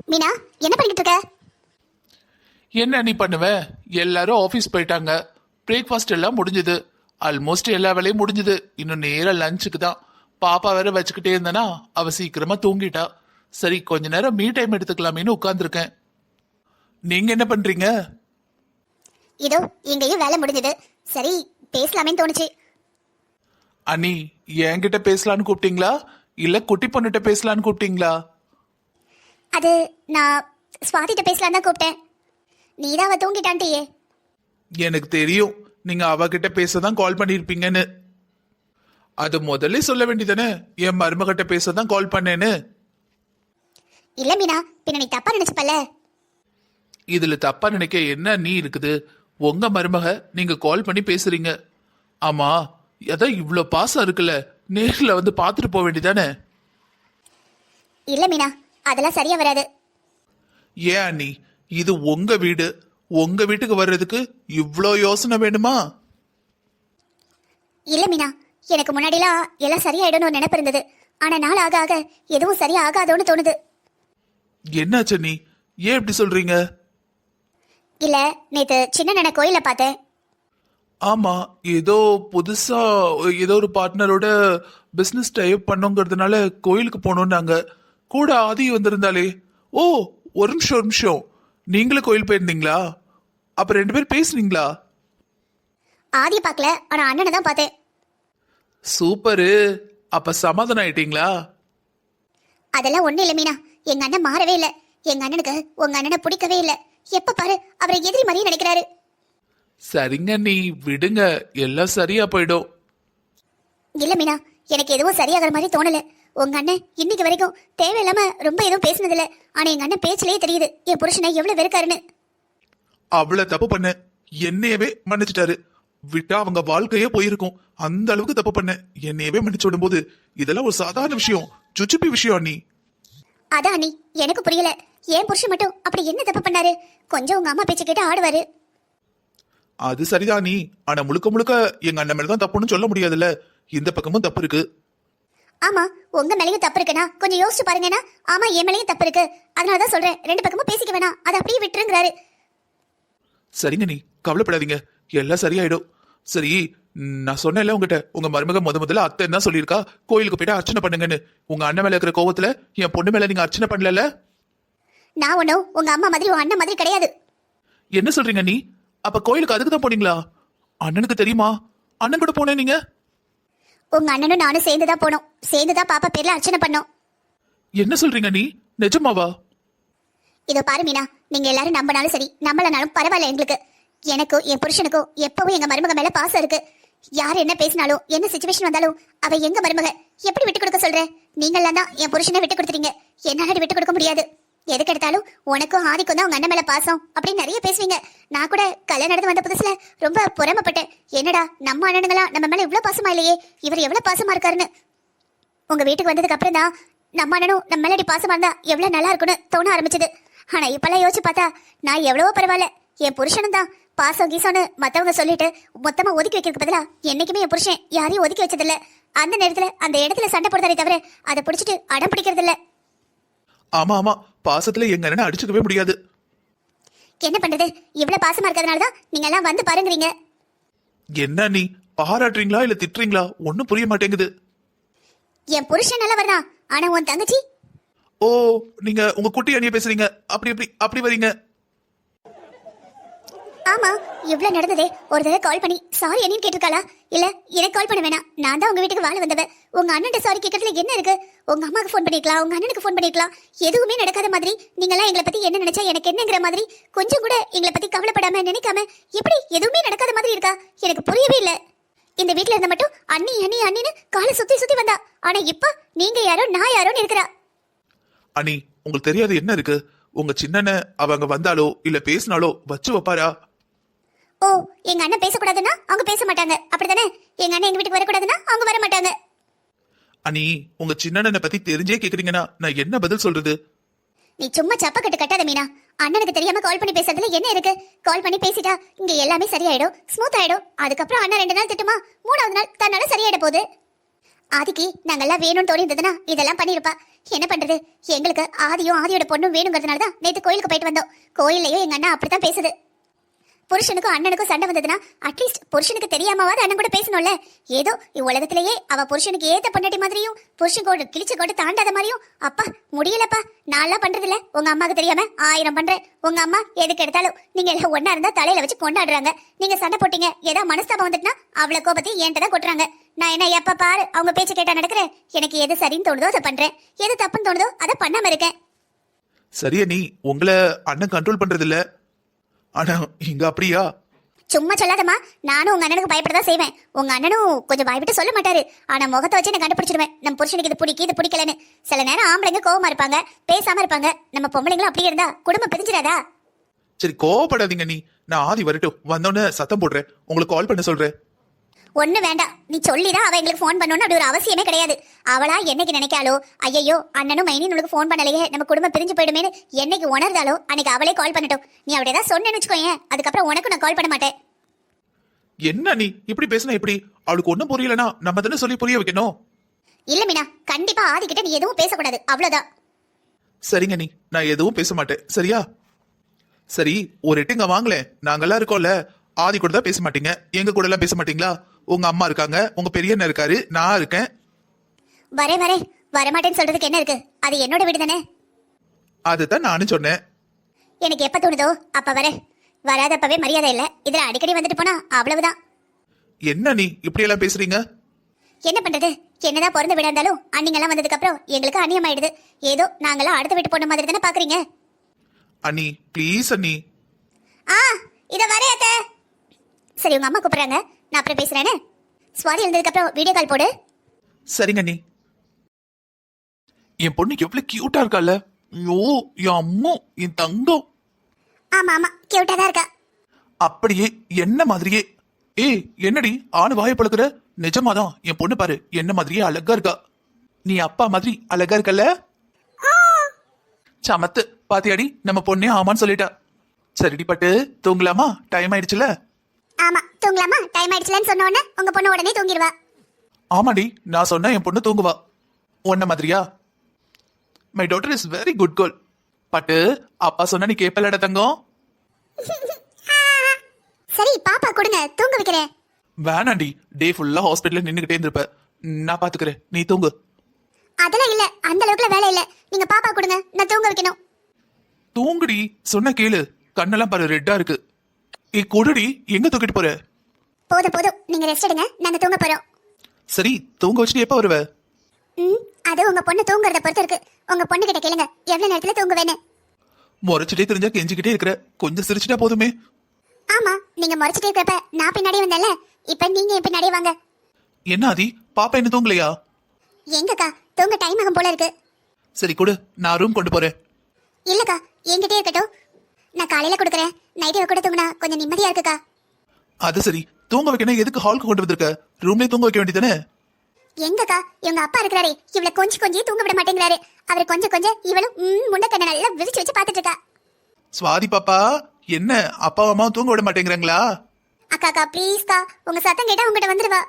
மீனா, என்ன பண்ணிட்டு இருக்க? என்ன நீ பண்ணுவ? எல்லாரும் ஆபீஸ் போயிட்டாங்க. பிரேக்ஃபாஸ்ட் எல்லாம் முடிஞ்சது. ஆல்மோஸ்ட் எல்லா வேலையும் முடிஞ்சது. இன்னும் நேரம் லஞ்சுக்கு தான். பாப்பா வேற வச்சுக்கிட்டே இருந்தனா அவ சீக்கிரமா தூங்கிட்டா. சரி, கொஞ்ச நேரம் மீ டைம் எடுத்துக்கலாமேன்னு உட்கார்ந்துருக்கேன். நீங்க என்ன பண்றீங்க? இதோ எங்கேயும் வேலை முடிஞ்சது. சரி, பேசலாமேன்னு தோணுச்சு. அண்ணி, என்கிட்ட பேசலான்னு கூப்பிட்டீங்களா இல்ல குட்டி பொண்ணுகிட்ட பேசலான்னு கூப்பிட்டீங்களா? அது நான் ஸ்வாதிட்ட பேசலாம் தான் கூப்பிட்டேன். நீதான் அவ தூங்கிட்டான்ட்டியே. எனக்கு தெரியும் நீங்க அவகிட்ட பேசதான் கால் பண்ணிருப்பீங்கன்னு. அது முதல்ல சொல்ல வேண்டியதானே, என் மருமகிட்ட பேசதான் கால் பண்ணேன்னு. இல்ல மீனா, பின்ன நீ தப்பா நினைச்சுப்பல்ல. இதுல தப்பா நினைக்க என்ன நீ இருக்குது? உங்க மருமக, நீங்க கால் பண்ணி பேசுறீங்க. ஆமா, அதான் இவ்ளோ பாசம் இருக்குல்ல, நேர்ல வந்து பாத்துட்டு போக வேண்டியதானே. இல்ல மீனா, அதெல்லாம் சரியா வராது. ஏன் அண்ணி, இது உங்க வீடு. உங்க வீட்டுக்கு வர்றதுக்கு இவ்ளோ யோசனை வேணுமா? இல்ல மீனா, எனக்கு முன்னாடிலாம் எல்லாம் சரியாயிடும்னு நினைப்பு இருந்தது. ஆனா நாள் ஆக ஆக எதுவும் சரியா ஆகாதோன்னு தோணுது. என்னாச்சு நீ, ஏன் இப்படி சொல்றீங்க? இல்ல, நேத்து சின்ன நன கோயில பார்த்தேன். ஆமா, ஏதோ புதுசா ஏதோ ஒரு பார்ட்னரோட பிசினஸ் டைப் பண்ணோங்கிறதுனால கோயிலுக்கு போனோம்னாங்க. கூட ஆதி வந்திருந்தாலே. ஓ, ஒரு நிமிஷம் ஒரு நிமிஷம், நீங்களும் கோயில் போயிருந்தீங்களா? அப்ப 2 பேரும் பேசுனீங்களா? ஆதிய பார்க்கல, ஆனா அண்ணனை தான் பார்த்தேன். சூப்பரு. அப்ப சமாதானம் ஆயிட்டீங்களா? அதெல்லாம் ஒண்ணு இல்ல மீனா, எங்க அண்ணன் மாறவே இல்ல. எங்க அண்ணனுக்கு உங்க அண்ணனை பிடிக்கவே இல்ல. எப்ப பாரு அவரை எதிரி மாதிரியே நினைக்கிறாரு. சரிங்க, நீ விடுங்க, எல்லாம் சரியா போயிடும். இல்ல மீனா, எனக்கு எதுவும் சரியாகிற மாதிரி தோணல. உங்க அண்ணன் இன்னைக்கு வரைக்கும் தேவையில்லாம ரொம்ப எதுவும் பேசினது இல்ல. ஆனா எங்க அண்ணன் பேச்சிலேயே தெரியுது என் புருஷனை எவ்வளவு வெறுக்காருன்னு. அவ்வளவு தப்பு பண்ண என்னையவே மன்னிச்சிட்டாரு. விட்டா அவங்க வாழ்க்கையே போயிருக்கும். அந்த அளவுக்கு தப்பு பண்ண என்னையவே மன்னிச்சு விடும் போது இதெல்லாம் ஒரு சாதாரண விஷயம், சுச்சுப்பி விஷயம். நீ அதான் நீ, எனக்கு புரியல. ஏன் புருஷன் மட்டும் அப்படி என்ன தப்பு பண்ணாரு? கொஞ்சம் உங்க அம்மா பேச்சு கேட்டு ஆடுவாரு. அது சரிதான் நீ, ஆனா முழுக்க முழுக்க எங்க அண்ணன் மேலதான் தப்புன்னு சொல்ல முடியாதுல்ல. இந்த பக்கமும் தப்பு இருக்கு. ஆமா, உங்க மேலையும் தப்பு இருக்குன்னா கொஞ்சம் யோசிச்சு பாருங்கன்னா. ஆமா, என் மேலையும் தப்பு இருக்கு. அதனாலதான் சொல்றேன், 2 பக்கமும் பேசிக்க வேணாம், அதை அப்படியே விட்டுருங்கிறாரு. சரிங்க, நீ கவலைப்படாதீங்க, எல்லாம் சரியாயிடும். சரி, நான் சொன்னேன்ல உங்ககிட்ட, உங்க மருமக முதல்ல அத்தை என்ன சொல்லியிருக்கா, கோயிலுக்கு போயிட்டு அர்ச்சனை பண்ணுங்கன்னு. உங்க அண்ணன் மேல இருக்கிற கோவத்துல என் பொண்ணு மேல நீங்க அர்ச்சனை பண்ணல. நான் ஒன்னும் உங்க அம்மா மாதிரி உன் அண்ணன் மாதிரி கிடையாது. என்ன சொல்றீங்க நீ? அப்ப கோயிலுக்கு அதுக்கு தான் போனீங்களா? அண்ணனுக்கு தெரியுமா? அண்ணன் கூட போனேன் நீங்க? உங்க அண்ணனும் நானும் சேர்ந்துதான் போனோம். சேர்ந்துதான் பாப்பா பேர்ல அர்ச்சனை பண்ணோம். என்ன சொல்றீங்க நீ? நிஜமாவா? இதோ பாரு மீனா, நீங்க எல்லாரும் நம்பினாலும் சரி நம்பலனாலும் பரவாயில்ல. எங்களுக்கு, எனக்கும் என் புருஷனுக்கும் எப்பவும் எங்க மருமக மேல பாசம் இருக்கு. யார் என்ன பேசினாலும் என்ன சிச்சுவேஷன் வந்தாலும் அவ எங்க மருமக. எப்படி விட்டு கொடுக்க சொல்ற? நீங்களாம் தான் என் புருஷனை விட்டு கொடுத்துறீங்க. என்னால விட்டு கொடுக்க முடியாது. எதுக்கு எடுத்தாலும் உனக்கும் ஆதிக்கும் தான் உங்க அண்ணன் மேல பாசம் அப்படின்னு நிறைய பேசுவீங்க. நான் கூட கல்யாணம் நடந்து வந்த புதுசுல ரொம்ப பொறாமப்பட்டேன். என்னடா நம்ம அண்ணனுங்களா நம்ம மேல இவ்வளவு பாசமா இல்லையே, இவர் எவ்வளவு பாசமா இருக்காருன்னு. உங்க வீட்டுக்கு வந்ததுக்கு அப்புறம் தான் நம்ம அண்ணனும் நம்ம மேலடி பாசமா இருந்தா எவ்வளவு நல்லா இருக்குன்னு தோண ஆரம்பிச்சது. ஆனா இப்பெல்லாம் யோசிச்சு பார்த்தா நான் எவ்வளவோ பரவாயில்ல. என் புருஷனும் தான் பாசம் கீசம்னு மத்தவங்க சொல்லிட்டு மொத்தமா ஒதுக்கி வைக்கிறதுக்கு பதிலா என்னைக்குமே என் புருஷன் யாரையும் ஒதுக்கி வச்சதில்ல. அந்த நேரத்துல அந்த இடத்துல சண்டை போடுறதே தவிர அதை பிடிச்சிட்டு அடம் பிடிக்கிறது இல்ல. ஆமா ஆமா, பாசத்துல எங்க அண்ணனை அடிச்சுக்கவே முடியாது. என்ன பண்றது, இவ்வளவு பாசமா இருக்கிறதுனாலதான் நீங்க எல்லாம் வந்து பாருங்கறீங்க. என்ன நீ பாராட்டுறீங்களா இல்ல திட்டுறீங்களா? ஒன்னும் புரிய மாட்டேங்குது. என் புருஷன் நல்லா வரதான், ஆனா உன் தங்கச்சி. ஓ, நீங்க உங்க குட்டி அணிய பேசுறீங்க. அப்படி அப்படி அப்படி வரீங்க. ஆமா, இவ்வளவு நடந்ததே ஒரு தடவை கால் பண்ணி சாரி என்னன்னு கேட்டிருக்காளா? இல்ல எனக்கு கால் பண்ண வேணாம், நான் தான் உங்க வீட்டுக்கு வாழ வந்தவன். உங்க அண்ணன் சாரி கேட்கறதுல என்ன இருக்கு? உங்க அம்மாக்கு ஃபோன் பண்ணிக்கலாம், உங்க அண்ணனுக்கு ஃபோன் பண்ணிக்கலாம். எதுவுமே நடக்காத மாதிரி நீங்களாம் எங்களை பத்தி என்ன நினைச்சா எனக்கு என்னங்கிற மாதிரி கொஞ்சம் கூட எங்களை பத்தி கவலைப்படாம நினைக்காம எப்படி எதுவுமே நடக்காத மாதிரி இருக்கா? எனக்கு புரியவே இல்ல. இந்த வீட்டுல இருந்த மட்டும் அண்ணி அண்ணி அண்ணின்னு காலை சுத்தி சுத்தி வந்தா. ஆனா இப்ப நீங்க யாரோ நான் யாரோன்னு இருக்கிறா. அண்ணி, உங்களுக்கு தெரியாது என்ன இருக்கு? உங்க சின்னன அவங்க வந்தாலோ இல்ல பேசினாலோ வச்சு வைப்பாரா? ஓ, எங்க அண்ணன் பேசக்கூடாதுன்னா அவங்க பேச மாட்டாங்க, அப்படித்தானே? எங்க அண்ணன் எங்க வீட்டுக்கு வரக்கூடாதுன்னா அவங்க வர மாட்டாங்க. அண்ணி, உங்க சின்னனை பத்தி தெரிஞ்சே கேக்குறீங்கன்னா நான் என்ன பதில் சொல்றது? நீ சும்மா சப்ப கட்டு கட்டாத மீனா. அண்ணனுக்கு தெரியாம கால் பண்ணி பேசுறதுல என்ன இருக்கு? கால் பண்ணி பேசிட்டா இங்க எல்லாமே சரியாயிடும், ஸ்மூத் ஆயிடும். அதுக்கப்புறம் அண்ணா 2 நாள் திட்டுமா, 3ஆவது நாள் தன்னால சரியாயிட போகுது. ஆதிக்கு நாங்கெல்லாம் வேணும்னு தோணி இருந்ததுன்னா இதெல்லாம் பண்ணிருப்பா. என்ன பண்றது? எங்களுக்கு ஆதியோட பொண்ணும் வேணுங்கிறதுனால தான் நேத்து கோயிலுக்கு போயிட்டு வந்தோம். கோயில்லையும் எங்க அண்ணா அப்படித்தான் பேசுது. புருஷனுக்கும் அண்ணனுக்கும் சண்டை வந்ததுன்னா அட்லீஸ்ட் புருஷனுக்கு தெரியாமவாது அண்ணன் கூட பேசணும்ல. ஏதோ உலகத்திலேயே அவ புருஷனுக்கு ஏத்த பொண்டாட்டி மாதிரியும் புருஷன் கோடு கிழிச்சு கோடு தாண்டாத மாதிரியும். அப்பா முடியலப்பா, நான்லாம் பண்றது இல்ல. உங்க அம்மாக்கு தெரியாம 1000 பண்றேன். உங்க அம்மா எதுக்கு எடுத்தாலும் நீங்க எல்லாம் ஒன்னா இருந்தா தலையில வச்சு கொண்டாடுறாங்க. நீங்க சண்டை போட்டீங்க, ஏதாவது மனஸ்தாபம் வந்துட்டுனா அவ்வளவு கோபத்தை என்கிட்ட தான் கொட்டுறாங்க. நான் என்ன எப்ப பாரு அவங்க பேச்சு கேட்டா நடக்கிறேன்? எனக்கு எது சரின்னு தோணுதோ அதை பண்றேன், எது தப்புன்னு தோணுதோ அதை பண்ணாம இருக்கேன். சரியா நீ உங்களை அண்ணன் கண்ட்ரோல் பண்றது இல்ல, ஆனா இங்க அப்படியா? சும்மா சொல்லாதம்மா. நானும் உங்க அண்ணனுக்கு பயப்படதான் செய்வேன். உங்க அண்ணனும் கொஞ்சம் பயப்பட்டு சொல்ல மாட்டாரு. ஆனா முகத்தை வச்சு நான் கண்டுபிடிச்சிடுவேன். நம்ம புருஷனுக்கு இது பிடிக்கலன்னு. சில நேரம் ஆம்பளைங்க கோவமா இருப்பாங்க, பேசாம இருப்பாங்க. நம்ம பொம்பளைங்களும் அப்படியே இருந்தா குடும்பம் பிரிஞ்சிடாதா? சரி கோவப்படாதீங்க நீ. நான் ஆதி வரட்டும், வந்தோன்னு சத்தம் போடுறேன், உங்களுக்கு கால் பண்ண சொல்றேன். ஒண்ணு வேண்டாம், நீ சொல்லிதான் அவ எங்களுக்கு ஃபோன் பண்ணணும்னு அப்படி ஒரு அவசியமே கிடையாது. அவளா என்னைக்கு நினைக்காளோ, ஐயோ அண்ணனும் மைனியும் உனக்கு ஃபோன் பண்ணலையே, நம்ம குடும்பம் பிரிஞ்சு போயிடுமேனு என்னைக்கு உணர்ந்தாலோ அன்னைக்கு அவளே கால் பண்ணட்டும். நீ அப்படி ஏதாவது சொன்னேன்னு வச்சுக்கோயேன், அதுக்கப்புறம் உனக்கு நான் கால் பண்ண மாட்டேன். என்ன நீ இப்படி பேசினா எப்படி? அவளுக்கு ஒண்ணும் புரியலனா நம்ம தானே சொல்லி புரிய வைக்கணும். இல்ல மீனா, கண்டிப்பா ஆதிக்கிட்ட நீ எதுவும் பேசக்கூடாது, அவ்வளவுதான். சரிங்க நீ, நான் எதுவும் பேச மாட்டேன் சரியா? சரி ஒரு எட்டுங்க வாங்கலேன், நாங்கெல்லாம் இருக்கோம்ல. ஆதி கூட தான் பேச மாட்டீங்க, எங்க கூட எல்லாம் பேச மாட்டீங்களா? உங்க அம்மா இருக்காங்க, உங்க பெரிய அண்ணன் இருக்காரு, நான் இருக்கேன். வரமாட்டேன்னு சொல்றதுக்கு என்ன இருக்கு? அது என்னோட வீடு தானே. அதுதான் நானும் சொன்னேன். எனக்கு எப்ப தோணுதோ அப்ப வராதப்பவே மரியாதை இல்ல. இதுல அடிக்கடி வந்துட்டு போனா அவ்வளவுதான். என்ன நீ இப்படி எல்லாம் பேசுறீங்க? என்ன பண்றது? என்னதான் பிறந்த வீடா இருந்தாலும் அண்ணிங்கெல்லாம் வந்ததுக்கு அப்புறம் எங்களுக்கு அந்நியமாயிடுது. ஏதோ நாங்கெல்லாம் அடுத்த வீட்டு போன மாதிரி தானே பாக்குறீங்க. அண்ணி ப்ளீஸ் அண்ணி. இத வரேன் அத்தை. சரி உங்க அம்மா கூப்பிடுறாங்க, நான் அப்புறம் பேசுறேன்னு. சுவாதி எழுந்ததுக்கு அப்புறம் வீடியோ கால் போடு. சரிங்க அண்ணி. என் பொண்ணு எவ்வளவு கியூட்டா இருக்கால. ஐயோ என் அம்மா, என் தங்கம். ஆமா கியூட்டா தான் இருக்கா. அப்படியே என்ன மாதிரியே. ஏய் என்னடி ஆணு வாயை பழக்குற? நிஜமாதான் என் பொண்ணு பாரு என்ன மாதிரியே அழகா இருக்கா. நீ அப்பா மாதிரி அழகா இருக்கல. சமத்து பாத்தியாடி, நம்ம பொண்ணே ஆமான்னு சொல்லிட்டா. சரிடி பட்டு தூங்கலாமா? டைம் ஆயிடுச்சுல. ஆமா தூங்கலாமா? டைம் ஆயிடுச்சுலன்னு சொன்ன உடனே உங்க பொண்ணு உடனே தூங்கிடுவா. ஆமாடி, நான் சொன்னா என் பொண்ணு தூங்குவா. உன்ன மாதிரியா? My daughter is very good girl. பட்டு அப்பா சொன்னா நீ கேப்பலட தங்கம். சரி பாப்பா கொடுங்க, தூங்க வைக்கிறேன். வேணாண்டி, டே ஃபுல்லா ஹாஸ்பிட்டல்ல நின்னுகிட்டே இருந்திருப்ப. நான் பாத்துக்கிறேன், நீ தூங்கு. அதெல்லாம் இல்ல, அந்த அளவுக்குல வேலை இல்ல. நீங்க பாப்பா கொடுங்க, நான் தூங்க வைக்கணும். தூங்குடி, சொன்ன கேளு. கண்ணெல்லாம் பாரு ரெட்டா இருக்கு. ஏ கொடுடி, எங்க தூக்கிட்டு போற? போதும் நீங்க ரெஸ்ட் எடுங்க, நாங்க தூங்க போறோம். சரி தூங்க வச்சுட்டு எப்ப வருவ? அது உங்க பொண்ணு தூங்குறத பொறுத்து இருக்கு. உங்க பொண்ணு கிட்ட கேளுங்க எவ்வளவு நேரத்துல தூங்குவேன்னு. முறைச்சிட்டே தெரிஞ்சா கெஞ்சிக்கிட்டே இருக்கிற, கொஞ்சம் சிரிச்சிட்டா போதுமே. ஆமா, நீங்க முறைச்சிட்டே இருக்கப்ப நான் பின்னாடியே வந்தேன்ல, இப்ப நீங்க என் பின்னாடியே வாங்க. என்ன ஆதி, பாப்பா என்ன தூங்கலையா? எங்கக்கா, தூங்க டைம் ஆகும் போல இருக்கு. சரி கொடு, நான் ரூம் கொண்டு போறேன். இல்லக்கா, என்கிட்டயே இருக்கட்டும். நான் காலையில கொடுக்குறேன், நைட்டு கூட தூங்கினா கொஞ்சம் நிம்மதியா இருக்குக்கா. அது சரி, தூங்க வைக்கணும் எதுக்கு ஹாலுக்கு கொண்டு வந்திருக்க? ரூம்லயே தூங்க வைக்க வேண்டியதானே? எங்கக்கா, இவங்க அப்பா இருக்கிறாரு, இவளை கொஞ்சம் தூங்க விட மாட்டேங்கிறாரு. அவர் கொஞ்சம் இவளும் முண்டக்கண்ண நல்லா விரிச்சு வச்சு பாத்துட்டு இருக்கா. சுவாதி பாப்பா, என்ன அப்பா அம்மா தூங்க விட மாட்டேங்கிறாங்களா? அக்கா ப்ளீஸ்க்கா, உங்க சத்தம் கேட்டா உங்ககிட்ட வந்துருவா.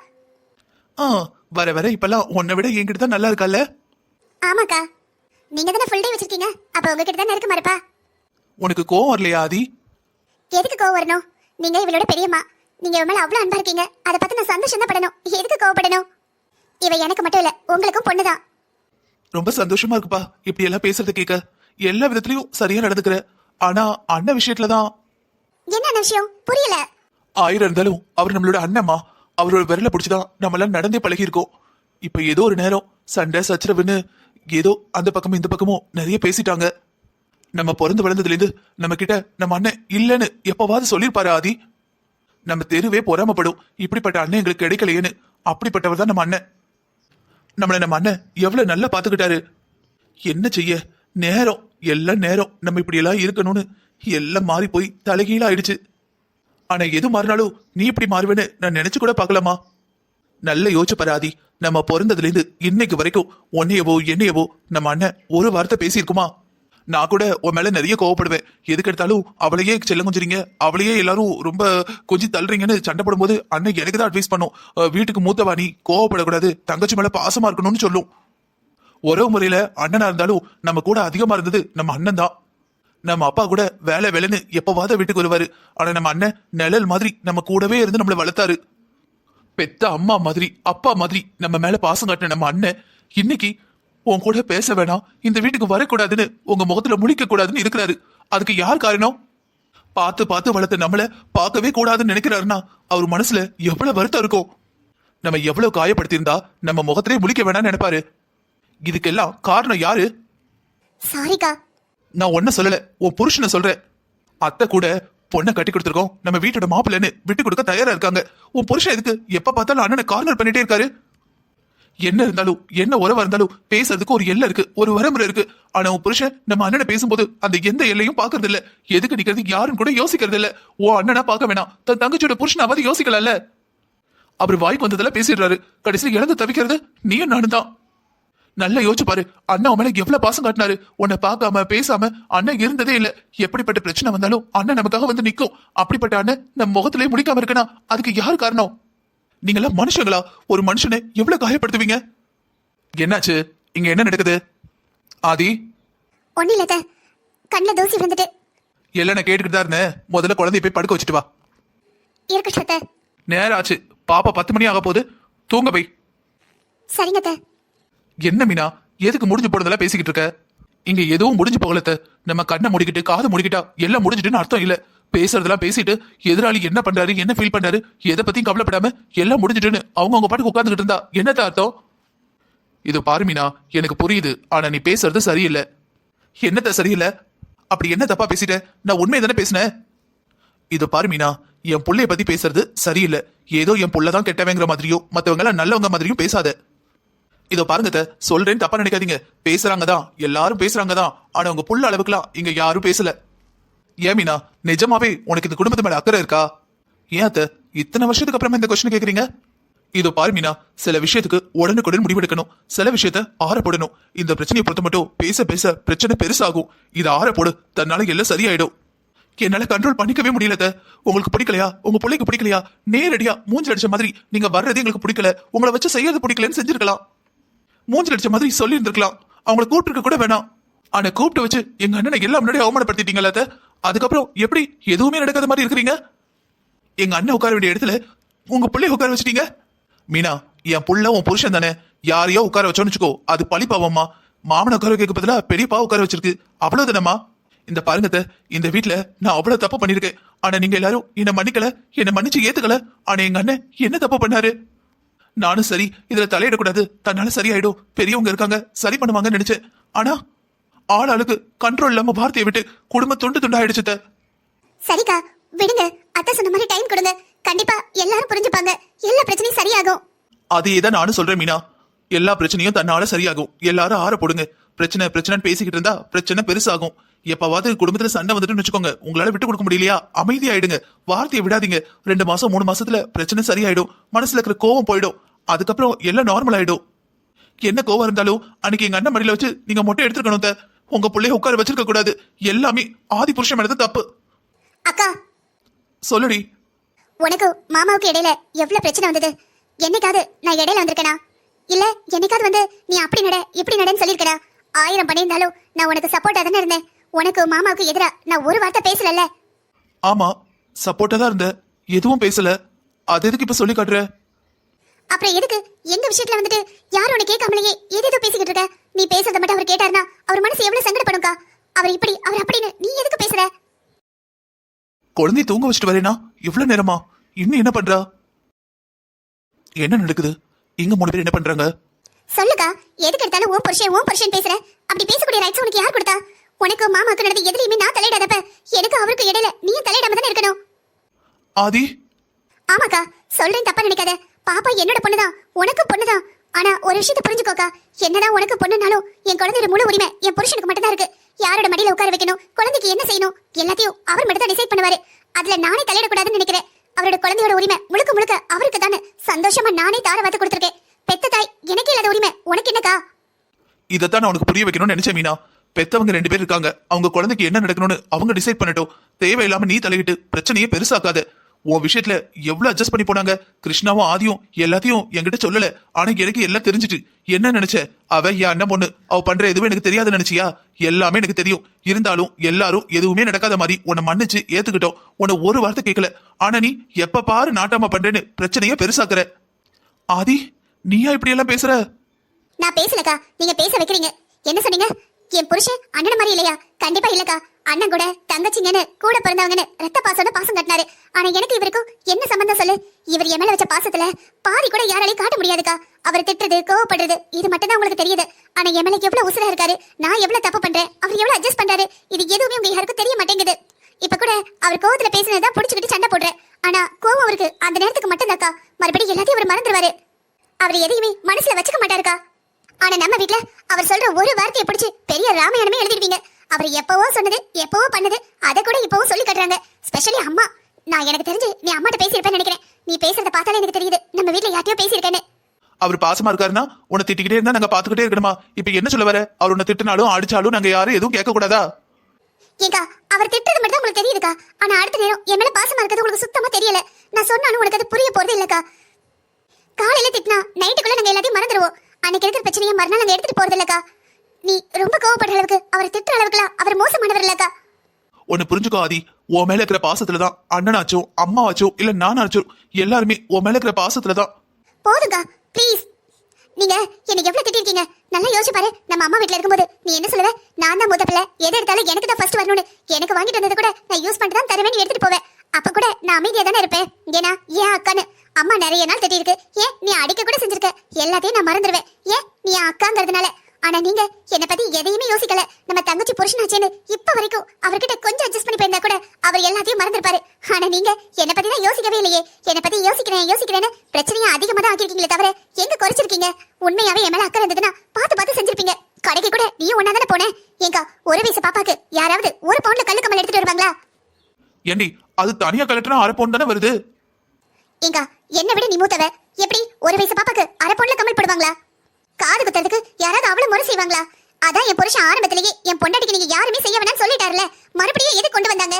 வர இப்பெல்லாம் உன்னை விட என்கிட்ட தான் நல்லா இருக்கால. ஆமாக்கா, நீங்க தானே ஃபுல் டே வச்சிருக்கீங்க, அப்ப உங்ககிட்ட தான் இருக்க மாட்டப்பா. உனக்கு கோவம் வரலையா ஆதி? எதுக்கு கோவம் வரணும்? நீங்க இவளோட பெரியம்மா, நீங்க இவ மேல அவ்வளவு அன்பா இருக்கீங்க. அதை பார்த்து நான் சந்தோஷம் தான் படணும். எதுக்கு கோவப்படணும்? இவ எனக்கு மட்டும் இல்ல, உங்களுக்கும் பொண்ணுதான். ரொம்ப சந்தோஷமா இருக்குப்பா இப்படி எல்லாம் பேசுறது கேட்க. எல்லா விதத்திலயும் சரியா நடந்துக்கிற. ஆனா அண்ணன் விஷயத்துலதான். என்ன விஷயம் புரியல? 1000 இருந்தாலும் அவர் நம்மளோட அண்ணம்மா. அவரோட விரல பிடிச்சுதான் நம்ம எல்லாம் நடந்தே பழகி இருக்கோம். இப்ப ஏதோ ஒரு நேரம் சண்டை சச்சரவுன்னு ஏதோ அந்த பக்கமும் இந்த பக்கமும் நிறைய பேசிட்டாங்க. நம்ம பிறந்து வளர்ந்ததுல இருந்து நம்ம கிட்ட நம்ம அண்ணன் இல்லன்னு எப்பவாவது சொல்லிருப்பாரு ஆதி? நம்ம தெருவே பொறாமப்படும், இப்படிப்பட்ட அண்ணன் எங்களுக்கு கிடைக்கலையேன்னு. அப்படிப்பட்டவர் தான் நம்ம அண்ணன். நம்மள நம்ம அண்ணன் எவ்வளவு நல்லா பாத்துக்கிட்டாரு. என்ன செய்ய, நேரம் எல்லாம் நேரம் நம்ம இப்படி எல்லாம் இருக்கணும்னு எல்லாம் மாறி போய் தலைகீழ ஆயிடுச்சு. ஆனா எது மாறினாலும் நீ இப்படி மாறுவேன்னு நான் நினைச்சு கூட பாக்கலாமா? நல்ல யோசிச்சு பாராதி, நம்ம பிறந்ததுல இருந்து இன்னைக்கு வரைக்கும் ஒன்னையவோ என்னையவோ நம்ம அண்ணன் ஒரு வார்த்தை பேசியிருக்குமா? நான் கூட உன் மேல நிறைய கோவப்படுவேன். எதுக்கு எடுத்தாலும் அவளையே செல்ல கொஞ்சறீங்க, அவளையே எல்லாரும் ரொம்ப கொஞ்சம் தள்ளுறீங்கன்னு சண்டை போடும்போது அண்ணன் எனக்கு தான் அட்வைஸ் பண்ணும். வீட்டுக்கு மூத்தவா நீ, கோவப்படக்கூடாது, தங்கச்சி மேல பாசமா இருக்கணும்னு சொல்லும். உறவு முறையில அண்ணனா இருந்தாலும் நம்ம கூட அதிகமா இருந்தது நம்ம அண்ணன் தான். நம்ம அப்பா கூட வேலை வேலைன்னு எப்பவாத வீட்டுக்கு வருவாரு. ஆனா நம்ம அண்ணன் நிழல் மாதிரி நம்ம கூடவே இருந்து நம்மள வளர்த்தாரு. பெத்த அம்மா மாதிரி அப்பா மாதிரி நம்ம மேல பாசம் காட்டின நம்ம அண்ணன் இன்னைக்கு உன் கூட பேச வேணாம், இந்த வீட்டுக்கு வரக்கூடாதுன்னு உங்க முகத்துல முழிக்க கூடாதுன்னு இருக்கிறாரு. அதுக்கு யார் காரணம்? பார்த்து பார்த்து வளர்த்த நம்மள பார்க்கவே கூடாதுன்னு நினைக்கிறாருன்னா அவர் மனசுல எவ்வளவு வருத்தம் இருக்கும். நம்ம எவ்வளவு காயப்படுத்தியிருந்தா நம்ம முகத்திலே முழிக்க வேணாம்னு நினைப்பாரு. இதுக்கெல்லாம் காரணம் யாரு? சாரிக்கா. நான் ஒன்ன சொல்லல, உன் புருஷனை சொல்றேன். அத்தை கூட பொண்ணை கட்டி கொடுத்துருக்கோம், நம்ம வீட்டோட மாப்பிள்ளைன்னு விட்டு கொடுக்க தயாரா இருக்காங்க. உன் புருஷன் எதுக்கு எப்ப பார்த்தாலும் அண்ணனை கார்னர் பண்ணிட்டே இருக்காரு? என்ன இருந்தாலும் என்ன உறவா இருந்தாலும் பேசுறதுக்கு ஒரு எல்லை இருக்கு, ஒரு வரமுறை இருக்கு. ஆனா உன் புருஷன் நம்ம அண்ணனை பேசும்போது அந்த எந்த எல்லையும் பாக்குறது இல்ல. எதுக்கு நிக்கிறது யாரும் கூட யோசிக்கிறது இல்ல. ஓ அண்ணனா பார்க்க வேணாம், தன் தங்கச்சியோட புருஷன் அவது யோசிக்கல. அவர் வாய்க்கு வந்ததுல பேசிடுறாரு. கடைசியில் இழந்து தவிக்கிறது நீயும் நானும் தான். நல்லா யோசிச்சு பாரு, அண்ணா மேல எவ்வளவு பாசம் காட்டினாரு. உன்னை பார்க்காம பேசாம அண்ணன் இருந்ததே இல்ல. எப்படிப்பட்ட பிரச்சனை வந்தாலும் அண்ணன் நமக்காக வந்து நிக்கும். அப்படிப்பட்ட அண்ணன் நம்ம முகத்திலே முடிக்காம இருக்கனா அதுக்கு யார் காரணம்? நீங்க எல்லாம் மனுஷங்களா? ஒரு மனுஷனை எவ்வளவு காயப்படுத்துவீங்க? என்னாச்சு? இங்க என்ன நடக்குது? ஆதி ஒண்ணு இல்ல கண்ணுல தூசி விழுந்துட்டு. எல்லாம் நான் கேட்டுக்கிட்டு தான் இருந்தேன். முதல்ல குழந்தைய போய் படுக்க வச்சுட்டு வா. இருக்கட்டும். நேரம் ஆச்சு, பாப்பா 10 மணி ஆக போகுது, தூங்க போய். சரிங்க. என்ன மீனா, எதுக்கு முடிஞ்சு போனதெல்லாம் பேசிக்கிட்டு இருக்க? இங்க எதுவும் முடிஞ்சு போகலத்த. நம்ம கண்ணை முடிக்கிட்டு காது முடிக்கிட்டா எல்லாம் முடிஞ்சிட்டுன்னு அர்த்தம் இல்ல. பேசுறதெல்லாம் பேசிட்டு எதிராளி என்ன பண்றாரு என்ன ஃபீல் பண்றாரு எதை பத்தியும் கவலைப்படாம எல்லாம் முடிஞ்சிட்டுன்னு அவங்க பாட்டுக்கு உட்காந்துக்கிட்டு இருந்தா என்னத்த அர்த்தம்? இது பாரு மீனா, எனக்கு புரியுது. ஆனா நீ பேசுறது சரியில்லை. என்னத்த சரியில்லை? அப்படி என்ன தப்பா பேசிட்ட? நான் உண்மையை தானே பேசினேன். இது பாரு மீனா, என் புள்ளைய பத்தி பேசுறது சரியில்லை. ஏதோ என் புள்ளதான் கெட்டவங்கிற மாதிரியும் மத்தவங்க எல்லாம் நல்லவங்க மாதிரியும் பேசாத. இதோ பாருங்க சொல்றேன்னு தப்பா நினைக்காதீங்க. பேசுறாங்கதான், எல்லாரும் பேசுறாங்கதான். ஆனா உங்க புள்ள அளவுக்குலாம் இங்க யாரும் பேசல. ஏன் மீனா, நிஜமாவே உனக்கு இந்த குடும்பத்து மேல அக்கறை இருக்கா? ஏன் அத்த இத்தனை வருஷத்துக்கு அப்புறமா இந்த கொஸ்டின் கேக்குறீங்க? இதோ பாரு மீனா, சில விஷயத்துக்கு உடனுக்குடன் முடிவெடுக்கணும், சில விஷயத்த ஆறப்படணும். இந்த பிரச்சனையை பொறுத்த மட்டும் பேச பேச பிரச்சனை பெருசாகும். இது ஆறப்போடு, தன்னால எல்லாம் சரியாயிடும். என்னால கண்ட்ரோல் பண்ணிக்கவே முடியல. உங்களுக்கு பிடிக்கலையா? உங்க பிள்ளைக்கு பிடிக்கலையா? நேரடியா மூஞ்சில் அடிச்ச மாதிரி நீங்க வர்றது எங்களுக்கு பிடிக்கல, உங்களை வச்சு செய்யறது பிடிக்கலன்னு செஞ்சிருக்கலாம். மூஞ்சில் அடிச்ச மாதிரி சொல்லி இருந்திருக்கலாம். அவங்களை கூப்பிட்டு கூட வேணாம். ஆனா கூப்பிட்டு வச்சு எங்க அண்ணனை எல்லாம் முன்னாடி அவமானப்படுத்திட்டீங்களா? அதுக்கப்புறம் எப்படி எதுவுமே நடக்காத மாதிரி இருக்கிறீங்க? எங்க அண்ணன் உட்கார வேண்டிய இடத்துல உங்க பிள்ளைய உட்கார வச்சிட்டீங்க. மீனா, என் புள்ள உன் புருஷன் தானே. யாரையோ உட்கார வச்சோன்னு வச்சுக்கோ, அது பழிப்பாவம்மா. மாமனை உட்கார வைக்க பதிலா பெரியப்பா உட்கார வச்சிருக்கு, அவ்வளவுதானம்மா. இந்த பாருங்க, இந்த வீட்டுல நான் அவ்வளவு தப்பு பண்ணிருக்கேன். ஆனா நீங்க எல்லாரும் என்ன மன்னிக்கல, என்ன மன்னிச்சு ஏத்துக்கல. ஆனா எங்க அண்ணன் என்ன தப்பு பண்ணாரு? நானும் சரி இதுல தலையிடக்கூடாது, தன்னால சரியாயிடும், பெரியவங்க இருக்காங்க சரி பண்ணுவாங்கன்னு நினைச்சேன். ஆனா ஆளாளுக்கு கண்ட்ரோல் இல்லாம வார்த்தையை விட்டு குடும்ப துண்டு துண்டாயிடுச்சு. சரிக்கா, விடுங்க. அத்தை சொன்ன மாதிரி டைம் கொடுங்க. கண்டிப்பா எல்லாரும் புரிஞ்சுப்பாங்க. எல்லா பிரச்சனையும் சரியாகும். அதே தான் நானும் சொல்றேன் மீனா. எல்லா பிரச்சனையும் தன்னால சரியாகும். எல்லாரும் ஆற போடுங்க. பிரச்சனை பிரச்சனைன்னு பேசிக்கிட்டு இருந்தா பிரச்சனை பெருசாகும். எப்பவாவது குடும்பத்துல சண்டை வந்துட்டுன்னு வச்சுக்கோங்க, உங்களால விட்டு கொடுக்க முடியலையா? அமைதியாயிடுங்க, வார்த்தையை விடாதீங்க. 2 மாசம் 3 மாசத்துல பிரச்சனை சரியாயிடும். மனசுல இருக்கிற கோவம் போயிடும். அதுக்கப்புறம் எல்லாம் நார்மல் ஆயிடும். என்ன கோவம் இருந்தாலும் அன்னைக்கு எங்க அண்ணன் மடியில வச்சு நீங்க மொட்டை எடுத்துக்கணும். உங்க பிள்ளைய உட்கார வச்சிருக்க கூடாது. எல்லாமே ஆதி புருஷன் மேலது தப்பு. அக்கா சொல்லுடி. உனக்கு மாமாவுக்கு இடையில எவ்வளவு பிரச்சனை வந்தது? என்னைக்காவது நான் இடையில வந்திருக்கேனா? இல்ல என்னைக்காவது வந்து நீ அப்படி நட இப்படி நடன்னு சொல்லிருக்கடா? 1000 பண்ணியிருந்தாலும் நான் உனக்கு சப்போர்ட்டா தானே இருந்தேன். உனக்கு மாமாவுக்கு எதிரா நான் ஒரு வார்த்தை பேசல. ஆமா, சப்போர்ட்டா தான் இருந்த, எதுவும் பேசல. அது எதுக்கு இப்ப சொல்லி காட்டுற? அப்புறம் எதுக்கு எங்க விஷயத்துல வந்துட்டு யாரும் உன்னை கேட்காமலேயே ஏதேதோ பேசிக்கிட்டு இருக்க? நீ பேசுறத மட்டும் அவர் கேட்டாருன்னா அவர் மனசு எவ்வளவு சங்கடப்படும்க்கா. அவர் இப்படி அவர் அப்படின்னு நீ எதுக்கு பேசுற? குழந்தை தூங்க வச்சுட்டு வரேனா? இவ்வளவு நேரமா? இன்னும் என்ன பண்றா? என்ன நடக்குது இங்க? 3 பேர் என்ன பண்றாங்க? சொல்லுக்கா. எதுக்கு எடுத்தாலும் ஓ புருஷன் பேசுற? அப்படி பேசக்கூடிய ரைட்ஸ் உனக்கு யார் கொடுத்தா? உனக்கு மாமாவுக்கு நடந்து எதுலையுமே நான் தலையிடாதப்ப எனக்கு அவருக்கு இடையில நீ தலையிடாம தானே இருக்கணும். ஆதி. ஆமாக்கா, சொல்றேன் தப்பா நினைக்காத. பாப்பா என்னோட பொண்ணுதான், உனக்கு பொண்ணுதான். ஆனா ஒரு விஷயத்தை புரிஞ்சுக்கோக்கா. என்னதான் உனக்கு பொண்ணுனாலும் என் குழந்தையோட முழு உரிமை என் புருஷனுக்கு மட்டும் தான் இருக்கு. யாரோட மடியில உட்கார வைக்கணும், குழந்தைக்கு என்ன செய்யணும், எல்லாத்தையும் அவர் மட்டும் தான் டிசைட் பண்ணுவாரு. அதுல நானே தலையிடக்கூடாதுன்னு நினைக்கிறேன். அவரோட குழந்தையோட உரிமை முழுக்க முழுக்க அவருக்கு தானே. சந்தோஷமா நானே தாரவாத்து கொடுத்துருக்கேன். பெத்த தாய் எனக்கு இல்லாத உரிமை உனக்கு என்னக்கா? இதைத்தான் நான் உனக்கு புரிய வைக்கணும்னு நினைச்சேன் மீனா. பெத்தவங்க 2 பேர் இருக்காங்க. அவங்க குழந்தைக்கு என்ன நடக்கணும்னு அவங்க டிசைட் பண்ணட்டும். தேவையில்லாம நீ தலையிட்டு பிரச்சனையே பெருசாக்காத. உன் விஷயத்துல எவ்வளவு அட்ஜஸ்ட் பண்ணி போனாங்க. கிருஷ்ணாவும் ஆதியும் எல்லாத்தையும் என்கிட்ட சொல்லல. ஆனா எனக்கு எல்லாம் தெரிஞ்சுட்டு என்ன நினைச்ச? அவ என் அண்ணன் பொண்ணு, அவ பண்ற எதுவும் எனக்கு தெரியாது நினைச்சியா? எல்லாமே எனக்கு தெரியும். இருந்தாலும் எல்லாரும் எதுவுமே நடக்காத மாதிரி உன்னை மன்னிச்சு ஏத்துக்கிட்டோம். உன்னை ஒரு வார்த்தை கேட்கல. ஆனா நீ எப்ப பாரு நாட்டாம பண்றேன்னு பிரச்சனைய பெருசாக்குற. ஆதி, நீயா இப்படி எல்லாம் பேசுற? நான் பேசலக்கா, நீங்க பேச வைக்கிறீங்க. என்ன சொன்னீங்க? என் புருஷன் அண்ணன் மாதிரி இல்லையா? கண்டிப்பா இல்லக்கா. அண்ணன் கூட தங்கச்சிங்கன்னு கூட பிறந்தவங்கன்னு ரத்த பாசோட பாசம் கட்டினாரு. ஆனா எனக்கு இவருக்கும் என்ன சம்பந்தம் சொல்லு? இவர் என் மேல வச்ச பாசத்துல பாதி கூட யாராலையும் காட்ட முடியாதுக்கா. அவர் திட்டுறது, கோவப்படுறது இது மட்டும் தான் உங்களுக்கு தெரியுது. ஆனா என் மேல எவ்வளவு உசுரா இருக்காரு, நான் எவ்வளவு தப்பு பண்றேன், அவர் எவ்வளவு அட்ஜஸ்ட் பண்றாரு, இது எதுவுமே உங்க யாருக்கும் தெரிய மாட்டேங்குது. இப்ப கூட அவர் கோவத்துல பேசினதான் புடிச்சுக்கிட்டு சண்டை போடுறேன். ஆனா கோவம் அவருக்கு அந்த நேரத்துக்கு மட்டும் தாக்கா. மறுபடியும் எல்லாத்தையும் அவர் மறந்துடுவாரு. அவர் எதையுமே மனசுல வச்சுக்க மாட்டாருக்கா. ஆனா நம்ம வீட்ல அவர் சொல்ற ஒரு வார்த்தையை பிடிச்சு பெரிய ராமாயணமே எழுதிடுவீங்க. அவர் எப்பவோ சொன்னது, எப்பவோ பண்ணது, அதை கூட இப்பவும் சொல்லி கட்டுறாங்க. ஸ்பெஷலி அம்மா. நான் எனக்கு தெரிஞ்சு நீ அம்மாட்ட பேசியிருப்பேன்னு நினைக்கிறேன். நீ பேசுறத பார்த்தாலே எனக்கு தெரியுது நம்ம வீட்ல யார்ட்டையோ பேசியிருக்கேன்னு. அவர் பாசமா இருக்காருன்னா உன்னை திட்டிக்கிட்டே இருந்தா நாங்க பாத்துக்கிட்டே இருக்கணுமா? இப்ப என்ன சொல்ல வர? அவர் உன்னை திட்டினாலும் அடிச்சாலும் நாங்க யாரும் எதுவும் கேட்க கூடாதா? ஏங்கா, அவர் திட்டது மட்டும் தான் உங்களுக்கு தெரியுதுக்கா. ஆனா அடுத்த நேரம் என் மேல பாசமா இருக்கிறது உங்களுக்கு சுத்தமா தெரியல. நான் சொன்னாலும் உனக்கு அது புரிய போறது இல்லக்கா. காலையில திட்டினா நைட்டுக்குள்ள நாங்க எல்லாத்தையும் மறந்துடுவோம். அன்னைக்கு இருக்கிற பிரச்சனையை மறுநாள் நாங்க எடுத்துட்டு போறது இல்லக்கா. நீ ரொம்ப கோவப்படுற அளவுக்கு, அவர் திட்டுற அளவுக்குலாம் அவர் மோசமானவர் இல்லக்கா. ஒன்னு புரிஞ்சுக்கோ ஆதி, உன் மேல இருக்கிற பாசத்துலதான் அண்ணனாச்சும் அம்மாவாச்சும் இல்ல நானாச்சும் எல்லாருமே உன் மேல இருக்கிற பாசத்துலதான். போதுங்கா, ப்ளீஸ். நீங்க என்ன எவ்வளவு திட்டிருக்கீங்க நல்லா யோசிச்சு பாரு. நம்ம அம்மா வீட்ல இருக்கும்போது நீ என்ன சொல்லுவ? நான் தான் மூத்த பிள்ளை, எதை எடுத்தாலும் எனக்கு தான் ஃபர்ஸ்ட் வரணும்னு. எனக்கு வாங்கிட்டு வந்தது கூட நான் யூஸ் பண்ணிட்டு தான் தருவேன் எடுத்துட்டு போவேன். அப்ப கூட நான் அமைதியா தானே இருப்பேன். ஏன்னா ஏன் அக்கான்னு அம்மா நிறைய நாள் திட்டி இருக்கு. ஏன் நீ அடிக்க கூட செஞ்சிருக்க. எல்லாத்தையும் நான் மறந்துடுவேன். ஏன் நீ அக்காங்கிறதுனால. ஆனா நீங்க என்ன பத்தி எதையுமே யோசிக்கல. நம்ம தங்கச்சி புருஷனாச்சேன்னு இப்ப வரைக்கும் அவர்கிட்ட கொஞ்சம் அட்ஜஸ்ட் பண்ணி போயிருந்தா கூட அவர் எல்லாத்தையும் மறந்துருப்பாரு. ஆனா நீங்க என்ன பத்தி தான் யோசிக்கவே இல்லையே. என்ன பத்தி யோசிக்கிறேன்னு பிரச்சனையை அதிகமா தான் ஆக்கிருக்கீங்களே தவிர எங்க குறைச்சிருக்கீங்க? உண்மையாவே என் மேல அக்கறை இருந்ததுன்னா பார்த்து பார்த்து செஞ்சிருப்பீங்க. கடைக்கு கூட நீயும் ஒன்னா தானே போனேன். ஏங்கா, ஒரு வயசு பாப்பாக்கு யாராவது ஒரு பவுண்ட்ல கல்லு கம்மல் எடுத்துட்டு வருவாங்களா? ஏண்டி, அது தனியா கலெக்டரா அரை பவுன் தானே வருது. ஏங்கா, என்ன விட நீ மூத்தவ. எப்படி ஒரு வயசு பாப்பாக்கு அரை பவுண்ட்ல கம்மல் போடுவாங்களா? காது குத்துறதுக்கு யாராவது அவ்வளவு முறை செய்வாங்களா? அதான் என் புருஷன் ஆரம்பத்திலேயே என் பொண்டாட்டிக்கு நீங்க யாருமே செய்ய வேணாம்னு சொல்லிட்டாருல. மறுபடியும் எது கொண்டு வந்தாங்க?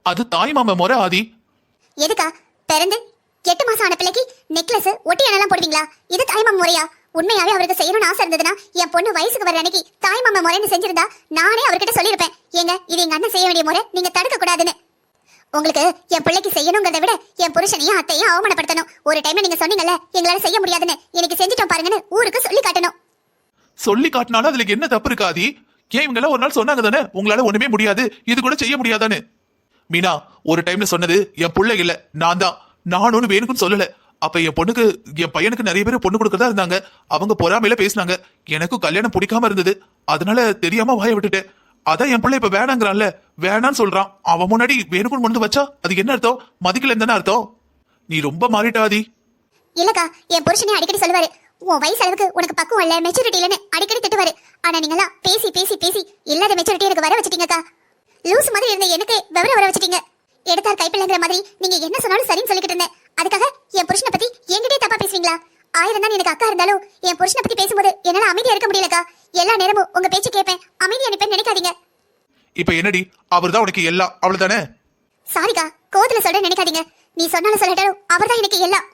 அது தாய் மாமா முறை ஆதி. எதுக்கா? பிறந்து 8 மாசம் ஆன பிள்ளைக்கு நெக்லஸ் ஒட்டியானலாம் போடுவீங்களா? இது தாய் மாமா முறையா? உண்மையாவே அவருக்கு செய்யணும்னு ஆசை இருந்ததுன்னா என் பொண்ணு வயசுக்கு வர அன்னைக்கு தாய் மாமா முறைன்னு செஞ்சிருந்தா நானே அவர்கிட்ட சொல்லியிருப்பேன். ஏங்க, இது எங்க அண்ணன் செய்ய வேண்டிய முறை, நீங்க தடுக்க கூடாதுன்னு. உங்களுக்கு என் பிள்ளைக்கு செய்யணுங்கிறத விட என் புருஷனையும் அத்தையும் அவமானப்படுத்தணும். ஒரு டைம்ல நீங்க சொன்னீங்கல்ல எங்களால செய்ய முடியாதுன்னு, எனக்கு செஞ்சுட்டோம் பாருங்கன்னு ஊருக்கு சொல்லி காட்டணும். சொல்லி காட்டினாலும் அதுல என்ன தப்பு இருக்காதி? ஏன் இவங்க எல்லாம் ஒரு நாள் சொன்னாங்க தானே உங்களால ஒண்ணுமே முடியாது, இது கூட செய்ய முடியாதான்னு. மீனா, ஒரு டைம்ல சொன்னது என் பிள்ளை இல்ல, நான் தான். நானும் வேணுக்குன்னு சொல்லல. அப்ப என் பொண்ணுக்கு, என் பையனுக்கு நிறைய பேர் பொண்ணு கொடுக்கறதா இருந்தாங்க. அவங்க பொறாமையில பேசினாங்க. எனக்கும் கல்யாணம் பிடிக்காம இருந்தது. அதனால தெரியாம வாய விட்டுட்டேன். அதான் என் பிள்ளை இப்ப வேணாங்கிறான்ல, வேணான்னு சொல்றான். அவன் முன்னாடி வேணுக்குன்னு கொண்டு வச்சா அது என்ன அர்த்தம்? மதிக்கல தானே அர்த்தம். நீ ரொம்ப மாறிட்டாதி. இல்லக்கா, என் புருஷனே அடிக்கடி சொல்லுவாரு, உன் வயசு அளவுக்கு உனக்கு பக்குவம் இல்ல, மெச்சூரிட்டி இல்லன்னு அடிக்கடி திட்டுவாரு. ஆனா நீங்களாம் பேசி பேசி பேசி இல்லாத மெச்சூரிட்டி எனக்கு வர வச்சிட்டீங்கக்கா. லூஸ் மாதிரி இருந்த எனக்கு விவரம் வர வச்சிட்டீங்க. எடுத்தார் கைப்பிள்ளைங்கிற மாதிரி நீங்க என்ன சொன்னாலும் சரின்னு சொல்லிக்கிட்டு இருந்தேன். அதுக்காக என் புருஷனை பத்தி என்கிட்டயே தப்பா பேசுவீங்களா? 1000 தான் எனக்கு அக்கா இருந்தாலும் என் புருஷனை பத்தி பேசும்போது என்னால அமைதியா இருக்க முடியலக்கா. எல்லா நேரமும் உங்க பேச்சு கேட்பேன், அமைதியா நிப்பேன்னு நினைக்காதீங்க. இப்ப என்னடி, அவர்தான் உனக்கு எல்லாம், அவ்வளவுதானே? சாரிக்கா, கோவத்துல சொல்ற நினைக்காதீங்க. நீ சொன்னாலும் சொல்லட்டாலும் அவர்தான் எனக்கு எல்லாம்.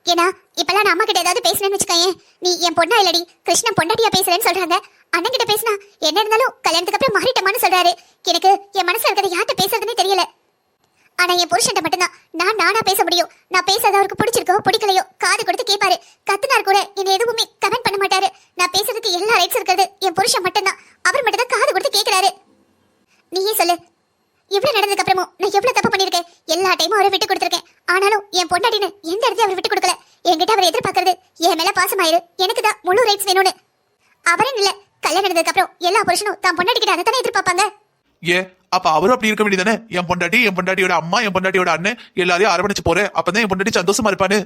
ஏன்னா இப்பெல்லாம் நான் அம்மா கிட்ட ஏதாவது பேசுனேன்னு வச்சுக்கேன், நீ என் பொண்ணா இல்லடி கிருஷ்ணன் பொண்டாட்டியா பேசுறேன்னு சொல்றாங்க. அண்ணன் கிட்ட பேசினா என்ன இருந்தாலும் கல்யாணத்துக்கு அப்புறம் மாறிட்டமான்னு சொல்றாரு. எனக்கு என் மனசுல இருக்கிறத யார்கிட்ட பேசுறதுன்னே தெரியல. ஆனா என் புருஷன்ட்ட மட்டும்தான் நானா பேச முடியும். நான் பேசாத அவருக்கு பிடிச்சிருக்கோ பிடிக்கலையோ காது கொடுத்து கேட்பாரு. கத்துனார் கூட என்ன எதுவுமே கமெண்ட் பண்ண மாட்டாரு. நான் பேசுறதுக்கு எல்லா ரைட்ஸ் இருக்கிறது என் புருஷன் மட்டும்தான். அவர் மட்டும் தான் காது கொடுத்து கேட்கிறாரு. நீயே சொல்லு, இவ்வளவு நடந்ததுக்கு அப்புறமும் நான் எவ்வளவு தப்பு பண்ணிருக்கேன்? எல்லா டைமும் அவரை விட்டு கொடுத்துருக்கேன். ஆனாலும் என் பொண்டாட்டின்னு எந்த இடத்தையும் அவர் விட்டு கொடுக்கல. என்கிட்ட அவர் எதிர்பார்க்கறது என் மேல பாசமாயிரு, எனக்கு தான் முழு ரைட்ஸ் வேணும்னு. அவரே இல்ல, கல்யாணம் நடந்ததுக்கு அப்புறம் எல்லா புருஷனும் தான் பொண்டாட்டி கிட்ட அதை தானே எதிர்பார்ப்பாங்க. அப்ப அவரும் அப்படி இருக்க வேண்டியதானே? என் பொண்டாட்டி, என் பொண்டாட்டியோட அம்மா, என் பொண்டாட்டியோட அண்ணன் எல்லாரையும் அரவணைச்சு போறேன், அப்பதான் என் பொண்டாட்டி சந்தோஷமா இருப்பானு.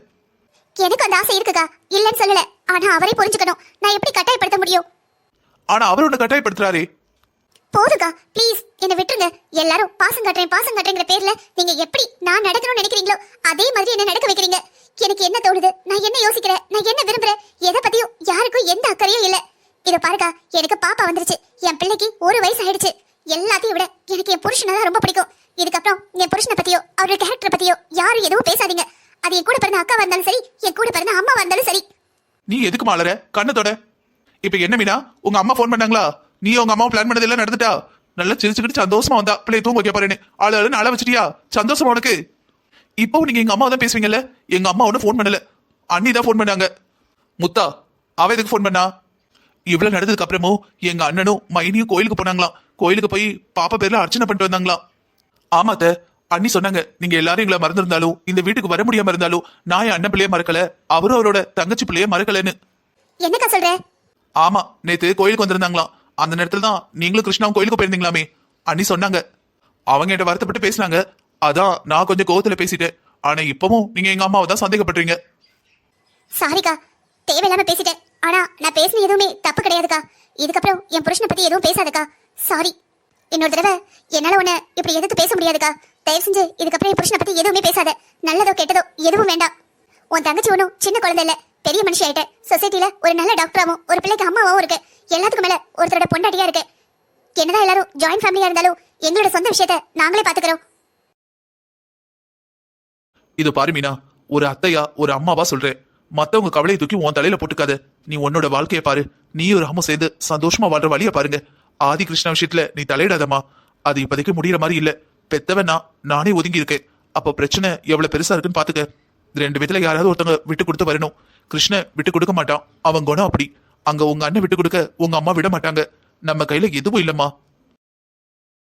எனக்கு அந்த ஆசை இருக்குக்கா, இல்லன்னு சொல்லல. ஆனா அவரே புரிஞ்சுக்கணும். நான் எப்படி கட்டாயப்படுத்த முடியும்? ஆனா அவர் உன்னை கட்டாயப்படுத்துறாரு. போதுக்கா, ப்ளீஸ் என்ன விட்டுருங்க. எல்லாரும் பாசம் காட்டுறேங்கிற பேர்ல நீங்க எப்படி நான் நடக்கணும்னு நினைக்கிறீங்களோ அதே மாதிரி என்ன நடக்க வைக்கிறீங்க. எனக்கு என்ன தோணுது, நான் என்ன யோசிக்கிறேன், நான் என்ன விரும்புறேன், எதை பத்தியும் யாருக்கும் எந்த அக்கறையும் இல்ல. இத பாருக்கா, எனக்கு பாப்பா வந்துருச்சு, என் பிள்ளைக்கு 1 வயசு ஆயிடுச்சு. எல்லாத்தையும் விட எனக்கு என் புருஷனை தான் ரொம்ப பிடிக்கும். இதுக்கப்புறம் என் புருஷனை பத்தியோ அவரோட கேரக்டர் பத்தியோ யாரும் எதுவும் பேசாதீங்க. அது என் கூட பிறந்த அக்காவா இருந்தாலும் சரி, என் கூட பிறந்த அம்மாவா இருந்தாலும் சரி. நீ எதுக்கு மாலற கண்ணத்தோட? இப்ப என்ன மீனா, உங்க அம்மா போன் பண்ணாங்களா? நீ உங்க அம்மா பிளான் பண்ணது எல்லாம் நடந்துட்டா? நல்லா சிரிச்சுக்கிட்டு சந்தோஷமா வந்தா பிள்ளைய தூங்க வைக்க போறேன்னு ஆளு அழ வச்சிட்டியா? சந்தோஷமா உனக்கு? இப்போ நீங்க எங்க அம்மா தான் பேசுவீங்கல்ல? எங்க அம்மா ஒன்னும் போன் பண்ணல, அண்ணி தான் போன் பண்ணாங்க. முத்தா அவ எதுக்கு போன் பண்ணா? இவ்வளவு நடந்ததுக்கு அப்புறமும் எங்க அண்ணனும் மைனியும் கோயிலுக்கு போனாங்களாம். கோயிலுக்கு போய் பாப்பா பேர்ல அர்ச்சனை பண்ணிட்டு வந்தாங்களாம். ஆமாத்த, அண்ணி சொன்னாங்க நீங்க எல்லாரும் எங்களை மறந்துருந்தாலும் இந்த வீட்டுக்கு வர முடியாம இருந்தாலும் நான் என் அண்ணன் பிள்ளைய மறக்கல, அவரும் அவரோட தங்கச்சி பிள்ளைய மறக்கலன்னு. என்னக்கா சொல்ற? ஆமா, நேத்து கோயிலுக்கு வந்திருந்தாங்களாம். அந்த நேரத்துல தான் நீங்களும் கிருஷ்ணாவும் கோயிலுக்கு போயிருந்தீங்களாமே. அண்ணி சொன்னாங்க. அவங்க என்கிட்ட வருத்தப்பட்டு பேசினாங்க. அதான் நான் கொஞ்சம் கோவத்துல பேசிட்டேன். ஆனா இப்பவும் நீங்க எங்க அம்மாவை தான் சந்தேகப்படுறீங்க. சாரிக்கா, தேவையில்லாம பேசிட்டேன். ஆனா நான் பேசின எதுவுமே தப்பு கிடையாதுக்கா. இதுக்கப்புறம் என் புருஷனை பத்தி எதுவும் பேசாதக்கா. சாரி. இன்னொரு தடவை என்னால உன்னை இப்படி எதிர்த்து பேச முடியாதுக்கா. தயவு செஞ்சு இதுக்கப்புறம் என் புருஷனை பத்தி எதுவுமே பேசாத. நல்லதோ கெட்டதோ எதுவும் வேண்டாம். உன் தங்கச்சி ஒன்றும் சின்ன குழந்தை இல்ல, பெரிய மனுஷி ஆயிட்ட. சொசைட்டில ஒரு நல்ல டாக்டராவும் ஒரு பிள்ளைக்கு அம்மாவும் இருக்கு. எல்லாத்துக்கும் மேல ஒருத்தரோட பொண்டாட்டியா இருக்கு. என்னதான் எல்லாரும் ஜாயிண்ட் ஃபேமிலியா இருந்தாலும் எங்களோட சொந்த விஷயத்த நாங்களே பாத்துக்கிறோம். இது பாரு மீனா, ஒரு அத்தையா ஒரு அம்மாவா சொல்றேன். மத்தவங்க கவலையை தூக்கி உன் தலையில போட்டுக்காத. நீ உன்னோட வாழ்க்கைய பாரு. நீ ஒரு அம்மா சேர்ந்து சந்தோஷமா வாழ்ற வழிய பாருங்க. ஆதி கிருஷ்ணா விஷயத்துல நீ தலையிடாதம்மா. அது இப்போதைக்கு முடியற மாதிரி இல்ல. பெத்தவன் நானே ஒதுங்கி இருக்கேன். அப்ப பிரச்சனை எவ்வளவு பெருசா இருக்குன்னு பாத்துக்க. ரெண்டு விதத்துல யாராவது ஒருத்தவங்க விட்டு கொடுத்து வரணும். கிருஷ்ண விட்டு கொடுக்க மாட்டான், அவன் குணம் அப்படி. அங்க உங்க அண்ணன் விட்டு கொடுக்க உங்க அம்மா விட மாட்டாங்க. நம்ம கையில எதுவும் இல்லம்மா.